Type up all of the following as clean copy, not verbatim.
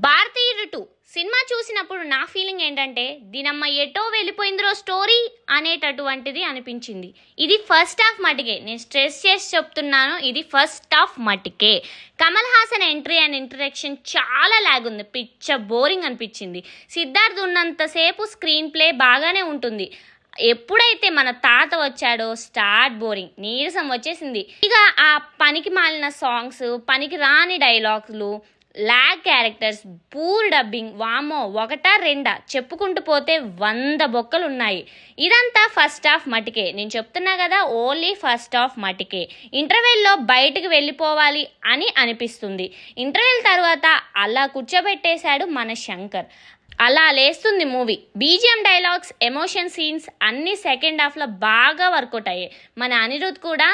భారతీయుడు 2 సినిమా చూసినప్పుడు నా ఫీలింగ్ ఏంటంటే దీనమ్మ ఎటో వెళ్ళిపోయిందిరో స్టోరీ అనేటటువంటిది అనిపించింది. ఇది ఫస్ట్ హాఫ్ మటుకే, నేను స్ట్రెస్ చేసి చెప్తున్నాను, ఇది ఫస్ట్ హాఫ్ మటుకే. Kamal Haasan entry and introduction చాలా లాగ్ ఉంది, పిచ్చ బోరింగ్ అనిపించింది. సిద్ధార్థ్ ఉన్నంతసేపు స్క్రీన్ ప్లే బాగానే ఉంటుంది. ఎప్పుడైతే మన తాత వచ్చాడో స్టార్ట్ బోరింగ్, నీరసం వచ్చేసింది. ఇక ఆ పనికి మాలిన సాంగ్స్, పనికి రాని డైలాగ్లు, లాగ్ క్యారెక్టర్స్, పూర్ డబ్బింగ్, వామో ఒకటా రెండా చెప్పుకుంటూ పోతే 100 బొక్కలు ఉన్నాయి. ఇదంతా ఫస్ట్ హాఫ్ మటుకే, నేను చెప్తున్నా కదా, ఓన్లీ ఫస్ట్ హాఫ్ మటుకే. ఇంటర్వెల్లో బయటకు వెళ్ళిపోవాలి అని అనిపిస్తుంది. ఇంటర్వెల్ తర్వాత అలా కూర్చోబెట్టేశాడు మన శంకర్. అలా లేస్తుంది movie. BGM, dialogues, emotion scenes అన్నీ సెకండ్ హాఫ్లో బాగా వర్కౌట్ అయ్యాయి. మన అనిరుద్ కూడా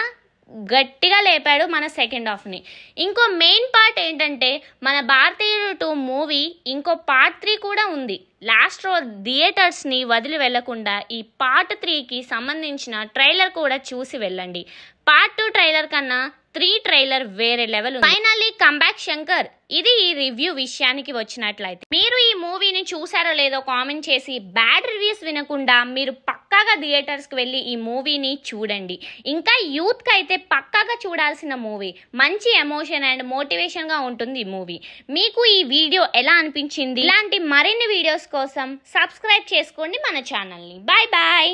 గట్టిగా లేపాడు మన సెకండ్ హాఫ్ని. ఇంకో మెయిన్ పార్ట్ ఏంటంటే మన భారతీయుడు 2 మూవీ ఇంకో పార్ట్ 3 కూడా ఉంది. లాస్ట్ రోజు థియేటర్స్ని వదిలి వెళ్లకుండా ఈ పార్ట్ 3కి సంబంధించిన ట్రైలర్ కూడా చూసి వెళ్ళండి. పార్ట్ 2 ట్రైలర్ కన్నా 3 ట్రైలర్ వేరే లెవెల్. Finally comeback Shankar. ఇది ఈ రివ్యూ విషయానికి వచ్చినట్లయితే మీరు ఈ మూవీని చూసారో లేదో కామెంట్ చేసి, బ్యాడ్ రివ్యూస్ వినకుండా మీరు పక్కాగా థియేటర్స్కి వెళ్ళి ఈ మూవీని చూడండి. ఇంకా యూత్కి అయితే పక్కాగా చూడాల్సిన మూవీ. మంచి ఎమోషన్ అండ్ మోటివేషన్గా ఉంటుంది ఈ మూవీ. మీకు ఈ వీడియో ఎలా అనిపించింది? ఇలాంటి మరిన్ని వీడియోస్ కోసం సబ్స్క్రైబ్ చేసుకోండి మన ఛానల్ని. Bye bye.